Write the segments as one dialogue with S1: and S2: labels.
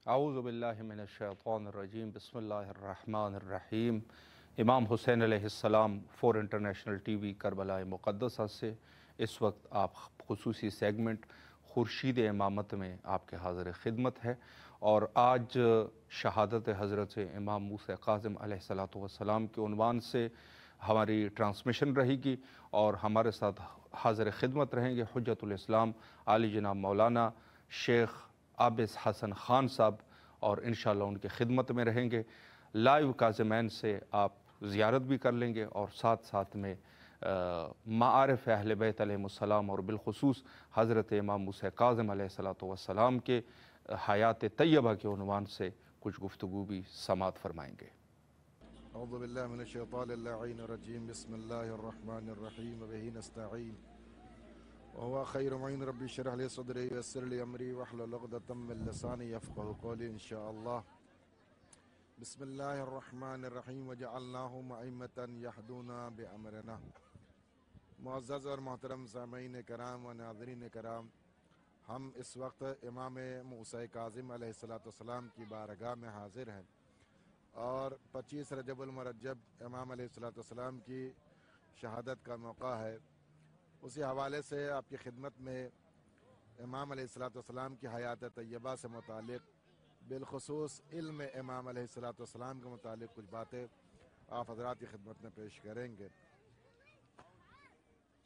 S1: اعوذ باللہ من الشیطان الرجیم بسم اللہ الرحمن الرحیم۔ امام حسین علیہ السلام فور انٹرنیشنل ٹی وی کربلا مقدسہ سے اس وقت آپ خصوصی سیگمنٹ خورشید امامت میں آپ کے حاضر خدمت ہے، اور آج شہادت حضرت امام موسیٰ کاظم علیہ السلام کے عنوان سے ہماری ٹرانسمیشن رہے گی، اور ہمارے ساتھ حاضر خدمت رہیں گے حجت الاسلام عالی جناب مولانا شیخ عابس حسن خان صاحب، اور انشاءاللہ ان کی خدمت میں رہیں گے۔ لائیو کاظمین سے آپ زیارت بھی کر لیں گے، اور ساتھ میں معارف اہل بیت علیہ السلام اور بالخصوص حضرت امام موسیٰ کاظم علیہ السلام کے حیات طیبہ کے عنوان سے کچھ گفتگو بھی سماعت فرمائیں گے۔
S2: اعوذ باللہ من الشیطان اللعین الرجیم بسم اللہ الرحمن الرحیم وبہ نستعین وهو خیر معین ربی اشرح لی صدری ویسر لی امری واحلل عقدۃ من لسانی یفقهوا قولی انشاءاللہ۔ بسم اللہ الرحمن الرحیم وجعلناہم ائمۃ یہدون بامرنا۔ معزز اور محترم سامعین کرام و ناظرین کرام، ہم اس وقت امام موسیٰ کاظم علیہ السلام کی بارگاہ میں حاضر ہیں، اور 25 رجب المرجب امام علیہ السلام کی شہادت کا موقع ہے۔ اسی حوالے سے آپ کی خدمت میں امام علیہ السلام کی حیات طیبہ سے متعلق، بالخصوص علم امام علیہ السلام کے متعلق کچھ باتیں آپ حضرات کی خدمت میں پیش کریں گے۔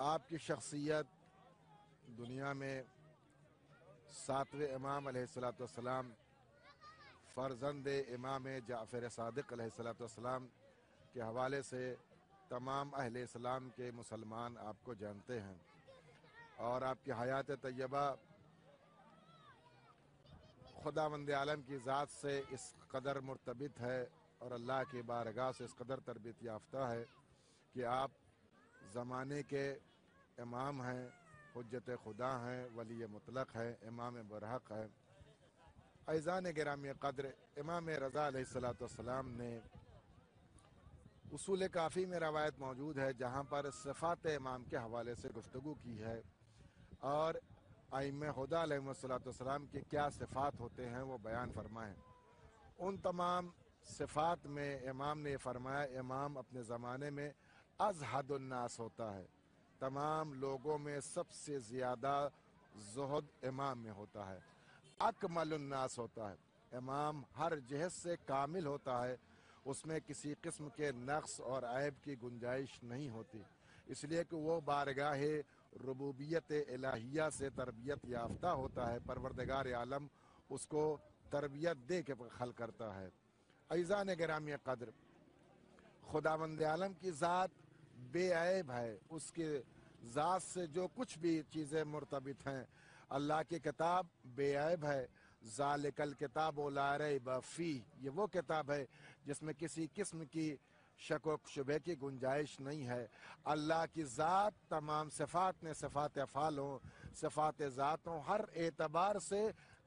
S2: آپ کی شخصیت دنیا میں 7ویں امام علیہ السلام فرزند امام جعفر صادق علیہ السلام کے حوالے سے تمام اہل اسلام کے مسلمان آپ کو جانتے ہیں، اور آپ کی حیات طیبہ خداوند عالم کی ذات سے اس قدر مرتبط ہے اور اللہ کی بارگاہ سے اس قدر تربیت یافتہ ہے کہ آپ زمانے کے امام ہیں، حجت خدا ہیں، ولی مطلق ہیں، امام برحق ہیں۔ عزیزان گرامی قدر، امام رضا علیہ السلام نے اصول کافی میں روایت موجود ہے جہاں پر صفات امام کے حوالے سے گفتگو کی ہے، اور ائمہ خدا علیہ السلام کی کیا صفات ہوتے ہیں وہ بیان فرمائیں۔ ان تمام صفات میں امام نے فرمایا، امام اپنے زمانے میں ازہد الناس ہوتا ہے، تمام لوگوں میں سب سے زیادہ زہد امام میں ہوتا ہے۔ اکمل الناس ہوتا ہے، امام ہر جہت سے کامل ہوتا ہے، اس میں کسی قسم کے نقص اور عیب کی گنجائش نہیں ہوتی، اس لیے کہ وہ بارگاہ ربوبیت الہیہ سے تربیت یافتہ ہوتا ہے، پروردگار عالم اس کو تربیت دے کے خلق کرتا ہے۔ عزیزان گرامی قدر، خداوند عالم کی ذات بے عیب ہے، اس کے ذات سے جو کچھ بھی چیزیں مرتبط ہیں، اللہ کی کتاب بے عیب ہے۔ ذالک الکتاب لا ریب فیہ، یہ وہ کتاب ہے جس میں کسی قسم کی شک و شبہ کی گنجائش نہیں ہے۔ اللہ کی ذات تمام صفات میں، صفات افعال ہوں، صفات ذات ہوں، ہر اعتبار سے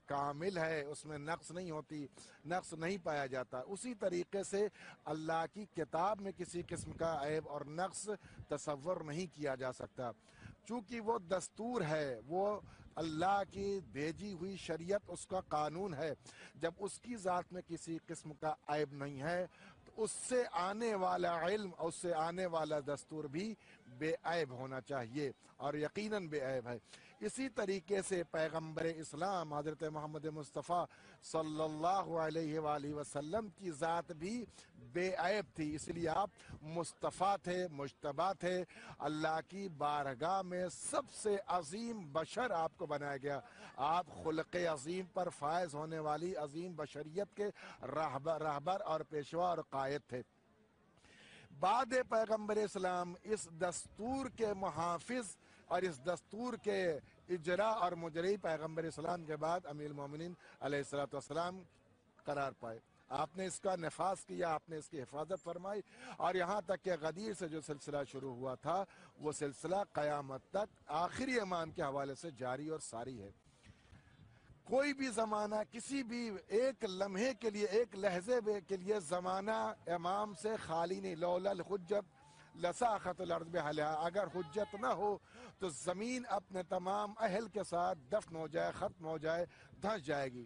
S2: کامل ہے، اس میں نقص نہیں ہوتی، نقص نہیں پایا جاتا۔ اسی طریقے سے اللہ کی کتاب میں کسی قسم کا عیب اور نقص تصور نہیں کیا جا سکتا، چونکہ وہ دستور ہے، وہ اللہ کی بھیجی ہوئی شریعت اس کا قانون ہے۔ جب اس کی ذات میں کسی قسم کا عیب نہیں ہے تو اس سے آنے والا علم، اس سے آنے والا دستور بھی بے عیب ہونا چاہیے، اور یقیناً بے عیب ہے۔ اسی طریقے سے پیغمبر اسلام حضرت محمد مصطفیٰ صلی اللہ علیہ وآلہ وسلم کی ذات بھی بے عیب تھی، اس لیے آپ مصطفیٰ تھے، مجتبیٰ تھے، اللہ کی بارگاہ میں سب سے عظیم بشر آپ کو بنایا گیا۔ آپ خلق عظیم پر فائز ہونے والی عظیم بشریت کے رہبر اور پیشوا اور قائد تھے۔ بعد پیغمبر اسلام اس دستور کے محافظ اور اس دستور کے اجرا اور مجری پیغمبر اسلام کے بعد امیر المومنین علیہ السلام قرار پائے۔ آپ نے اس کا نفاذ کیا، آپ نے اس کی حفاظت فرمائی، اور یہاں تک کہ غدیر سے جو سلسلہ شروع ہوا تھا وہ سلسلہ قیامت تک آخری امام کے حوالے سے جاری اور ساری ہے۔ کوئی بھی زمانہ، کسی بھی ایک لمحے کے لیے، ایک لحظے کے لیے زمانہ امام سے خالی نہیں۔ لولا الحجت لساخت الارض بہلہا، اگر حجت نہ ہو تو زمین اپنے تمام اہل کے ساتھ دفن ہو جائے، ختم ہو جائے، دھنس جائے گی۔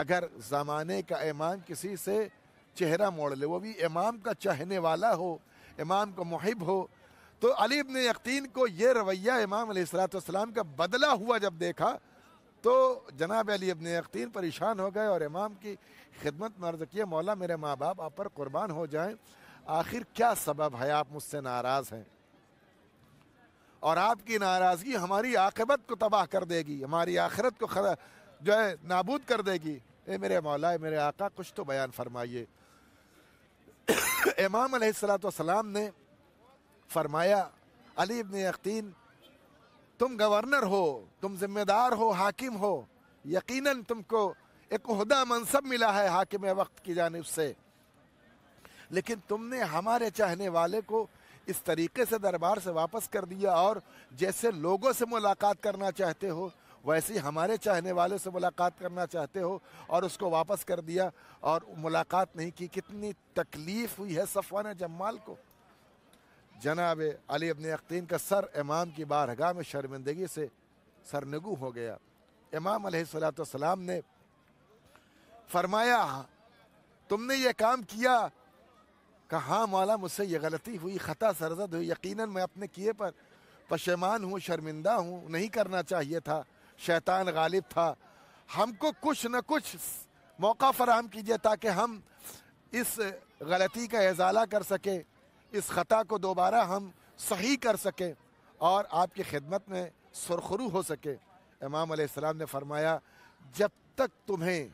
S2: اگر زمانے کا امام کسی سے چہرہ موڑ لے، وہ بھی امام کا چاہنے والا ہو، امام کو محب ہو، تو علی ابن یقطین کو یہ رویہ امام علیہ السلام کا بدلا ہوا جب دیکھا تو جناب علی ابن یقطین پریشان ہو گئے اور امام کی خدمت میں عرض کیا، مولا میرے ماں باپ آپ پر قربان ہو جائیں، آخر کیا سبب ہے آپ مجھ سے ناراض ہیں؟ اور آپ کی ناراضگی ہماری عاقبت کو تباہ کر دے گی، ہماری آخرت کو جو ہے نابود کر دے گی۔ اے میرے مولا، اے میرے آقا، کچھ تو بیان فرمائیے۔ امام علیہ السلام نے فرمایا، علی ابن یقطین تم گورنر ہو، تم ذمہ دار ہو، حاکم ہو، یقیناً تم کو ایک عہدہ منصب ملا ہے حاکم وقت کی جانب سے، لیکن تم نے ہمارے چاہنے والے کو اس طریقے سے دربار سے واپس کر دیا، اور جیسے لوگوں سے ملاقات کرنا چاہتے ہو ویسے ہی ہمارے چاہنے والے سے ملاقات کرنا چاہتے ہو، اور اس کو واپس کر دیا اور ملاقات نہیں کی۔ کتنی تکلیف ہوئی ہے صفوان جمال کو۔ جناب علی ابن یقطین کا سر امام کی بارگاہ میں شرمندگی سے سرنگو ہو گیا۔ امام علیہ السلام نے فرمایا، تم نے یہ کام کیا؟ کہا ہاں مولا، مجھ سے یہ غلطی ہوئی، خطا سرزد ہوئی، یقیناً میں اپنے کیے پر پشیمان ہوں، شرمندہ ہوں، نہیں کرنا چاہیے تھا، شیطان غالب تھا۔ ہم کو کچھ نہ کچھ موقع فراہم کیجیے تاکہ ہم اس غلطی کا ازالہ کر سکیں، اس خطا کو دوبارہ ہم صحیح کر سکیں اور آپ کی خدمت میں سرخرو ہو سکے۔ امام علیہ السلام نے فرمایا، جب تک تمہیں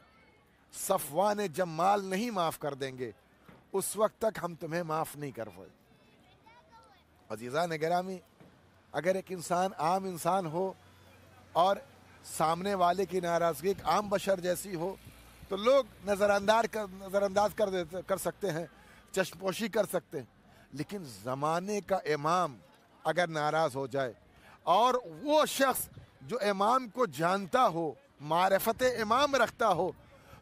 S2: صفوان جمال نہیں معاف کر دیں گے اس وقت تک ہم تمہیں معاف نہیں کر پائے۔ عزیزان گرامی، اگر ایک انسان عام انسان ہو اور سامنے والے کی ناراضگی ایک عام بشر جیسی ہو تو لوگ نظر انداز کر سکتے ہیں، چشم پوشی کر سکتے ہیں، لیکن زمانے کا امام اگر ناراض ہو جائے اور وہ شخص جو امام کو جانتا ہو، معرفت امام رکھتا ہو،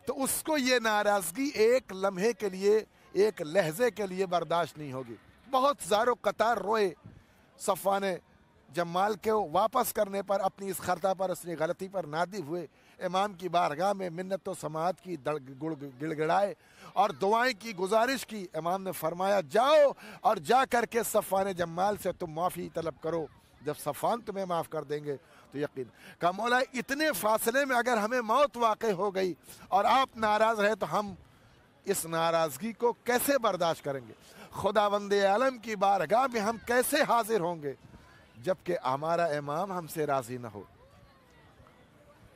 S2: تو اس کو یہ ناراضگی ایک لمحے کے لیے، ایک لحظے کے لیے برداشت نہیں ہوگی۔ بہت زار و قطار روئے صفوان جمال کے واپس کرنے پر، اپنی اس خطا پر، اپنی غلطی پر نادم ہوئے، امام کی بارگاہ میں منت و سماعت کی، گڑ گڑائے اور دعائیں کی، گزارش کی۔ امام نے فرمایا، جاؤ اور جا کر کے صفوان جمال سے تم معافی طلب کرو، جب صفوان تمہیں معاف کر دیں گے تو یقین۔ کہا مولا، اتنے فاصلے میں اگر ہمیں موت واقع ہو گئی اور آپ ناراض رہے تو ہم اس ناراضگی کو کیسے برداشت کریں گے؟ خداوند عالم کی بارگاہ میں ہم کیسے حاضر ہوں گے جبکہ ہمارا امام ہم سے راضی نہ ہو؟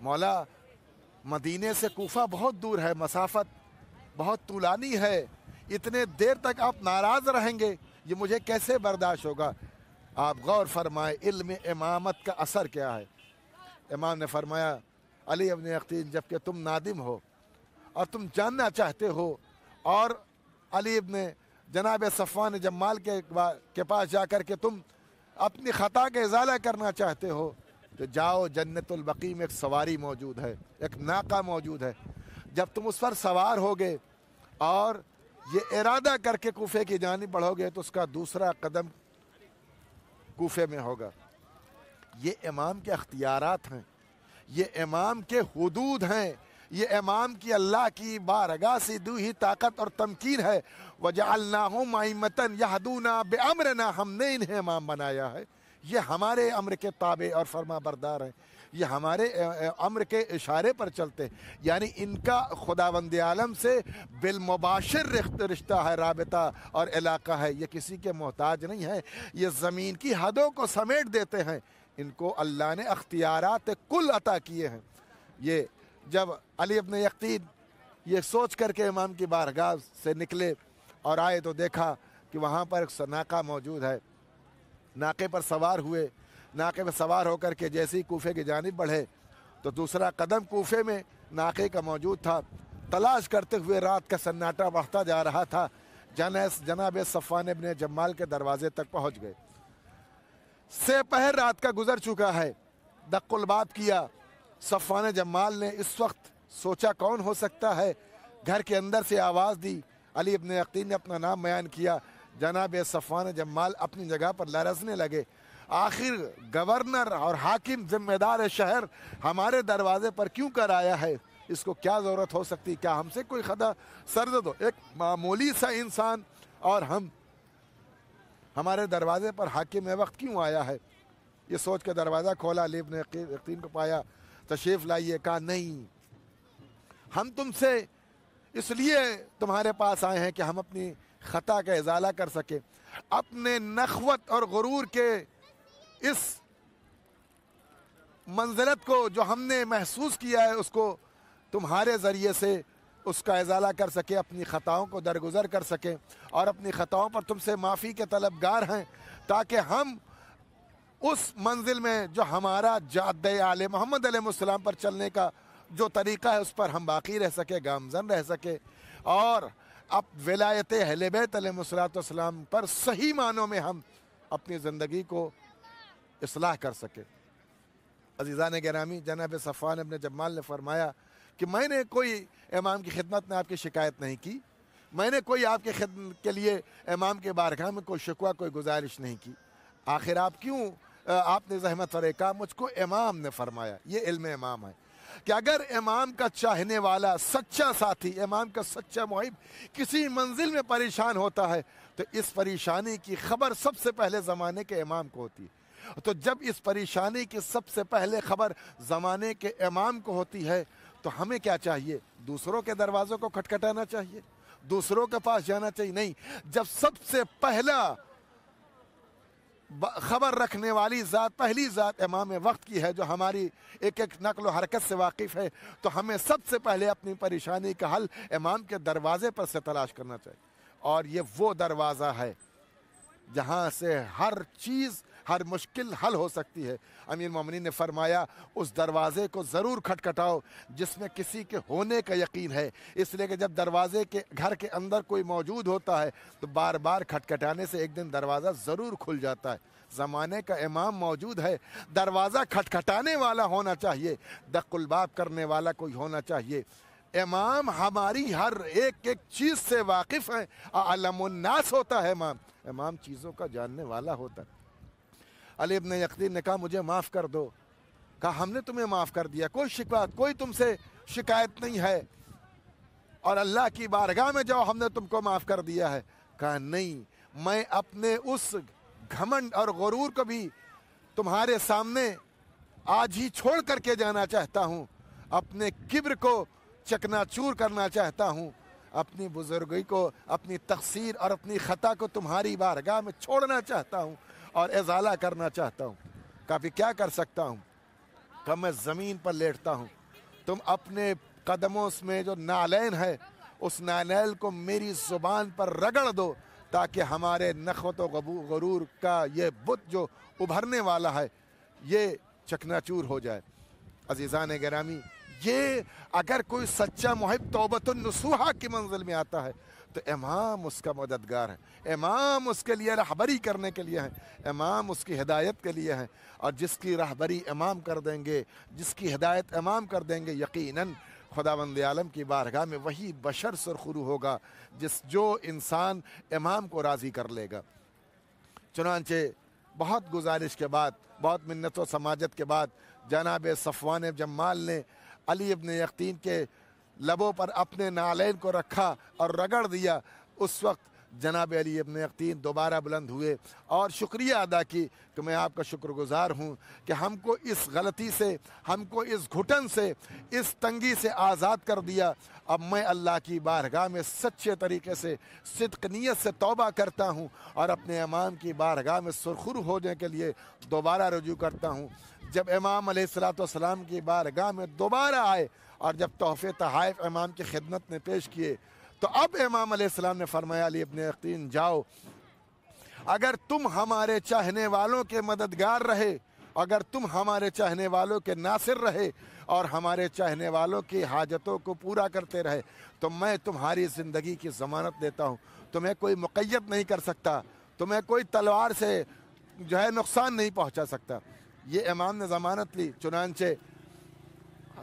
S2: مولا، مدینے سے کوفہ بہت دور ہے، مسافت بہت طولانی ہے، اتنے دیر تک آپ ناراض رہیں گے، یہ مجھے کیسے برداشت ہوگا؟ آپ غور فرمائے، علم امامت کا اثر کیا ہے۔ امام نے فرمایا، علی ابن یقطین، جبکہ تم نادم ہو اور تم جاننا چاہتے ہو اور علی ابن جناب صفوان جمال کے پاس جا کر کے تم اپنی خطا کا ازالہ کرنا چاہتے ہو، تو جاؤ، جنت البقیع میں ایک سواری موجود ہے، ایک ناقہ موجود ہے، جب تم اس پر سوار ہوگے اور یہ ارادہ کر کے کوفے کی جانب بڑھو گے تو اس کا دوسرا قدم کوفے میں ہوگا۔ یہ امام کے اختیارات ہیں، یہ امام کے حدود ہیں، یہ امام کی اللہ کی بارگاہ سے دی ہوئی طاقت اور تمکین ہے۔ وَجَعَلْنَاهُمْ أَئِمَّةً يَهْدُونَ بِأَمْرِنَا، ہم نے انہیں امام بنایا ہے، یہ ہمارے امر کے تابع اور فرما بردار ہیں، یہ ہمارے امر کے اشارے پر چلتے ہیں، یعنی ان کا خداوند عالم سے بالمباشر رشتہ ہے، رابطہ اور علاقہ ہے، یہ کسی کے محتاج نہیں ہے، یہ زمین کی حدوں کو سمیٹ دیتے ہیں، ان کو اللہ نے اختیارات کل عطا کیے ہیں۔ یہ جب علی ابن یقطین یہ سوچ کر کے امام کی بارگاہ سے نکلے اور آئے تو دیکھا کہ وہاں پر ایک ناقہ موجود ہے، ناقے پر سوار ہوئے، ناقے پر سوار ہو کر کے جیسے ہی کوفے کی جانب بڑھے تو دوسرا قدم کوفے میں ناقے کا موجود تھا۔ تلاش کرتے ہوئے رات کا سناٹا بڑھتا جا رہا تھا، جناب صفوان ابن جمال کے دروازے تک پہنچ گئے۔ سے پہر رات کا گزر چکا ہے، دق الباب کیا۔ صفوان جمال نے اس وقت سوچا کون ہو سکتا ہے، گھر کے اندر سے آواز دی، علی ابن یقطین نے اپنا نام بیان کیا۔ جناب صفوان جمال اپنی جگہ پر لرزنے لگے، آخر گورنر اور حاکم ذمہ دار شہر ہمارے دروازے پر کیوں کر آیا ہے؟ اس کو کیا ضرورت ہو سکتی، کیا ہم سے کوئی خطا سرزد ہو، ایک معمولی سا انسان اور ہمارے دروازے پر حاکم وقت کیوں آیا ہے؟ یہ سوچ کے دروازہ کھولا، علی ابن یقطین کو پایا، تشریف لائیے، کہا نہیں، ہم تم سے اس لیے تمہارے پاس آئے ہیں کہ ہم اپنی خطا کا ازالہ کر سکیں، اپنے نخوت اور غرور کے اس منزلت کو جو ہم نے محسوس کیا ہے اس کو تمہارے ذریعے سے اس کا ازالہ کر سکے، اپنی خطاؤں کو درگزر کر سکیں، اور اپنی خطاؤں پر تم سے معافی کے طلبگار ہیں، تاکہ ہم اس منزل میں جو ہمارا جادہ آل محمد علیہ السلام پر چلنے کا جو طریقہ ہے اس پر ہم باقی رہ سکے، گامزن رہ سکے، اور اب ولایت اہل بیت علیہ السلام پر صحیح معنوں میں ہم اپنی زندگی کو اصلاح کر سکے۔ عزیزان گرامی، جناب صفوان ابن جمال نے فرمایا کہ میں نے کوئی امام کی خدمت میں آپ کی شکایت نہیں کی، میں نے کوئی آپ کی خدمت کے لیے امام کے بارگاہ میں کوئی شکوہ، کوئی گزارش نہیں کی، آخر آپ نے زحمت فرے کہا، مجھ کو امام نے فرمایا، یہ علم امام ہے کہ اگر امام کا چاہنے والا سچا ساتھی، امام کا سچا محب کسی منزل میں پریشان ہوتا ہے تو اس پریشانی کی خبر سب سے پہلے زمانے کے امام کو ہوتی ہے، تو جب اس پریشانی کی سب سے پہلے خبر زمانے کے امام کو ہوتی ہے تو ہمیں کیا چاہیے؟ دوسروں کے دروازوں کو کھٹکھٹانا چاہیے، دوسروں کے پاس جانا چاہیے؟ نہیں، جب سب سے پہلا خبر رکھنے والی ذات، پہلی ذات امام وقت کی ہے جو ہماری ایک ایک نقل و حرکت سے واقف ہے، تو ہمیں سب سے پہلے اپنی پریشانی کا حل امام کے دروازے پر سے تلاش کرنا چاہیے، اور یہ وہ دروازہ ہے جہاں سے ہر چیز، ہر مشکل حل ہو سکتی ہے۔ امیر مومنین نے فرمایا اس دروازے کو ضرور کھٹکھٹاؤ جس میں کسی کے ہونے کا یقین ہے، اس لیے کہ جب دروازے کے گھر کے اندر کوئی موجود ہوتا ہے تو بار بار کھٹکھٹانے سے ایک دن دروازہ ضرور کھل جاتا ہے۔ زمانے کا امام موجود ہے، دروازہ کھٹکھٹانے والا ہونا چاہیے، دق الباب کرنے والا کوئی ہونا چاہیے۔ امام ہماری ہر ایک ایک چیز سے واقف ہے، اعلم الناس ہوتا ہے امام چیزوں کا جاننے والا ہوتا ہے۔ علی ابن یقطین نے کہا مجھے معاف کر دو، کہا ہم نے تمہیں معاف کر دیا، کوئی شکایت، کوئی تم سے شکایت نہیں ہے، اور اللہ کی بارگاہ میں جاؤ، ہم نے تم کو معاف کر دیا ہے۔ کہا نہیں، میں اپنے اس گھمنڈ اور غرور کو بھی تمہارے سامنے آج ہی چھوڑ کر کے جانا چاہتا ہوں، اپنے کبر کو چکنا چور کرنا چاہتا ہوں، اپنی بزرگی کو، اپنی تقصیر اور اپنی خطا کو تمہاری بارگاہ میں چھوڑنا چاہتا ہوں اور ازالہ کرنا چاہتا ہوں۔ کہا پھر کیا کر سکتا ہوں؟ کہا میں زمین پر لیٹتا ہوں، تم اپنے قدموں میں جو نالین ہے اس نالین کو میری زبان پر رگڑ دو تاکہ ہمارے نخوت و غرور کا یہ بت جو ابھرنے والا ہے یہ چکنا چور ہو جائے۔ عزیزان گرامی، یہ اگر کوئی سچا محب توبۃ النصوحہ کی منزل میں آتا ہے تو امام اس کا مددگار ہے، امام اس کے لیے رہبری کرنے کے لیے ہے، امام اس کی ہدایت کے لیے ہے، اور جس کی رہبری امام کر دیں گے، جس کی ہدایت امام کر دیں گے، یقیناً خداوند عالم کی بارگاہ میں وہی بشر سرخرو ہوگا جو انسان امام کو راضی کر لے گا۔ چنانچہ بہت گزارش کے بعد، بہت منت و سماجت کے بعد جناب صفوان جمال نے علی ابن یقطین کے لبوں پر اپنے نالین کو رکھا اور رگڑ دیا۔ اس وقت جناب علی ابن یقطین دوبارہ بلند ہوئے اور شکریہ ادا کی کہ میں آپ کا شکر گزار ہوں کہ ہم کو اس غلطی سے، ہم کو اس گھٹن سے، اس تنگی سے آزاد کر دیا۔ اب میں اللہ کی بارگاہ میں سچے طریقے سے، صدق نیت سے توبہ کرتا ہوں اور اپنے امام کی بارگاہ میں سرخرو ہونے کے لیے دوبارہ رجوع کرتا ہوں۔ جب امام علیہ السلام کی بارگاہ میں دوبارہ آئے اور جب تحفے تحائف امام کی خدمت میں پیش کیے تو اب امام علیہ السلام نے فرمایا علی ابن یقطین جاؤ، اگر تم ہمارے چاہنے والوں کے مددگار رہے، اگر تم ہمارے چاہنے والوں کے ناصر رہے اور ہمارے چاہنے والوں کی حاجتوں کو پورا کرتے رہے تو میں تمہاری زندگی کی ضمانت دیتا ہوں، تمہیں کوئی مقید نہیں کر سکتا، تمہیں کوئی تلوار سے جو ہے نقصان نہیں پہنچا سکتا۔ یہ امام نے ضمانت لی۔ چنانچہ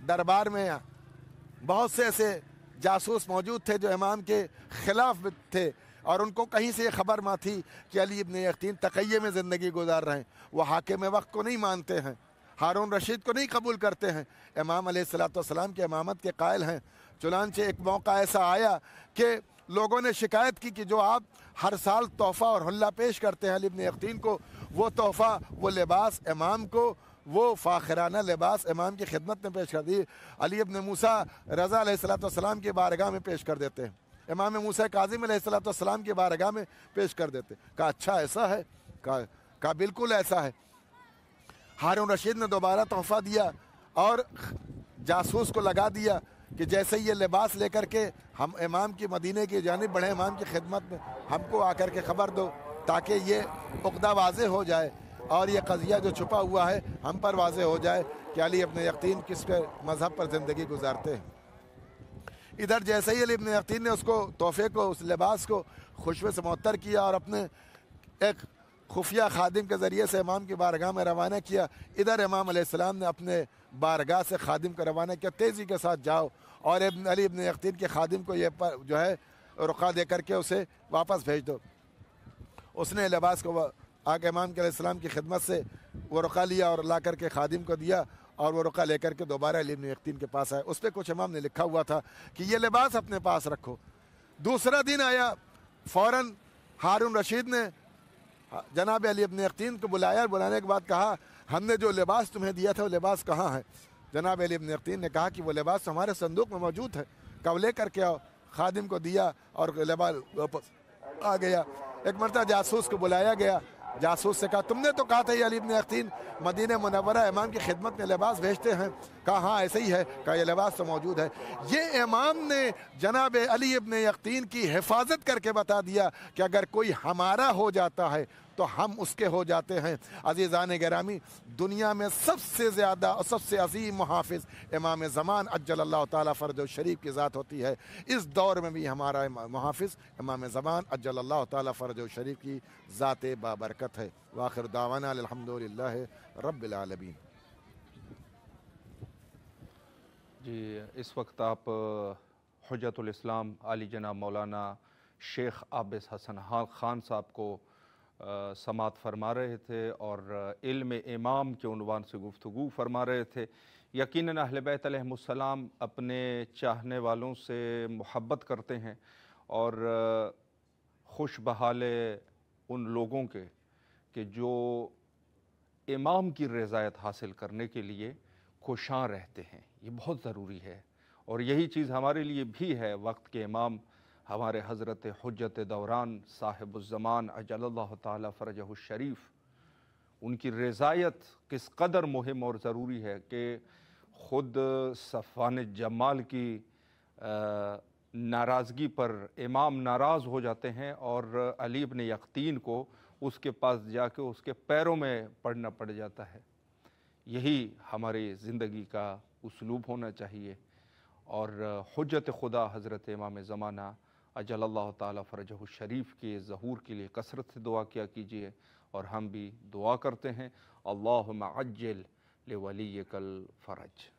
S2: دربار میں بہت سے ایسے جاسوس موجود تھے جو امام کے خلاف تھے اور ان کو کہیں سے یہ خبر نہ تھی کہ علی ابن یقطین تقیے میں زندگی گزار رہے ہیں، وہ حاکم وقت کو نہیں مانتے ہیں، ہارون رشید کو نہیں قبول کرتے ہیں، امام علیہ السلام کی امامت کے قائل ہیں۔ چنانچہ ایک موقع ایسا آیا کہ لوگوں نے شکایت کی کہ جو آپ ہر سال تحفہ اور حلہ پیش کرتے ہیں علی ابن یقطین کو، وہ تحفہ، وہ لباس امام کو، وہ فاخرانہ لباس امام کی خدمت میں پیش کر دی، علی ابن موسیٰ رضا علیہ السلام کی بارگاہ میں پیش کر دیتے ہیں، امام موسیٰ کاظم علیہ السلام کی بارگاہ میں پیش کر دیتے۔ کہا اچھا ایسا ہے؟ کہا بالکل ایسا ہے۔ ہارون رشید نے دوبارہ تحفہ دیا اور جاسوس کو لگا دیا کہ جیسے یہ لباس لے کر کے ہم امام کی مدینے کی جانب بڑھیں، امام کی خدمت میں ہم کو آ کر کے خبر دو، تاکہ یہ عقدہ واضح ہو جائے اور یہ قضیہ جو چھپا ہوا ہے ہم پر واضح ہو جائے کہ علی ابن یقطین کس کے مذہب پر زندگی گزارتے ہیں۔ ادھر جیسے ہی علی ابن یقطین نے اس کو تحفے کو، اس لباس کو خوشبو سے معطر کیا اور اپنے ایک خفیہ خادم کے ذریعے سے امام کی بارگاہ میں روانہ کیا، ادھر امام علیہ السلام نے اپنے بارگاہ سے خادم کو روانہ کیا، تیزی کے ساتھ جاؤ اور علی ابن یقطین کے خادم کو یہ جو ہے رقعہ دے کر کے اسے واپس بھیج دو۔ اس نے لباس کو آگے امام کے علیہ السلام کی خدمت سے وہ رقعہ لیا اور لا کر کے خادم کو دیا اور وہ رقعہ لے کر کے دوبارہ علی ابن یقطین کے پاس آئے۔ اس پہ کچھ امام نے لکھا ہوا تھا کہ یہ لباس اپنے پاس رکھو۔ دوسرا دن آیا، فوراً ہارون رشید نے جناب علی ابن یقطین کو بلایا اور بلانے کے بعد کہا ہم نے جو لباس تمہیں دیا تھا وہ لباس کہاں ہے؟ جناب علی ابن یقطین نے کہا کہ وہ لباس ہمارے صندوق میں موجود ہے، کب لے کر کے آؤ۔ خادم کو دیا اور لباس واپس آ گیا۔ ایک مرتبہ جاسوس کو بلایا گیا، جاسوس سے کہا تم نے تو کہا تھا یہ علی ابن یقطین مدینہ منورہ امام کی خدمت میں لباس بھیجتے ہیں۔ کہا ہاں ایسے ہی ہے۔ کہا یہ لباس تو موجود ہے۔ یہ امام نے جناب علی ابن یقطین کی حفاظت کر کے بتا دیا کہ اگر کوئی ہمارا ہو جاتا ہے تو ہم اس کے ہو جاتے ہیں۔ عزیزان گرامی، دنیا میں سب سے زیادہ اور سب سے عظیم محافظ امام زمان عجل اللہ تعالیٰ فرجہ شریف کی ذات ہوتی ہے۔ اس دور میں بھی ہمارا محافظ امام زمان عجل اللہ تعالیٰ فرجہ شریف کی ذات بابرکت ہے۔ وآخر دعوانا الحمدللہ رب العالمین۔
S1: جی، اس وقت آپ حجت الاسلام علی جناب مولانا شیخ عابد حسن خان صاحب کو سماعت فرما رہے تھے اور علم امام کے عنوان سے گفتگو فرما رہے تھے۔ یقیناً اہل بیت علیہم السلام اپنے چاہنے والوں سے محبت کرتے ہیں اور خوش بحال ان لوگوں کے کہ جو امام کی رضایت حاصل کرنے کے لیے کوشاں رہتے ہیں، یہ بہت ضروری ہے اور یہی چیز ہمارے لیے بھی ہے۔ وقت کے امام ہمارے حضرت حجت دوران صاحب الزمان عجل اللہ تعالیٰ فرجہ الشریف، ان کی رضایت کس قدر مہم اور ضروری ہے کہ خود صفوان جمال کی ناراضگی پر امام ناراض ہو جاتے ہیں اور علی ابن یقطین کو اس کے پاس جا کے اس کے پیروں میں پڑنا پڑ جاتا ہے۔ یہی ہماری زندگی کا اسلوب ہونا چاہیے اور حجت خدا حضرت امام زمانہ اجل اللہ تعالیٰ فرجہ الشریف کے ظہور کے لیے کثرت سے دعا کیا کیجیے اور ہم بھی دعا کرتے ہیں۔ اللہم عجل لولیک الفرج۔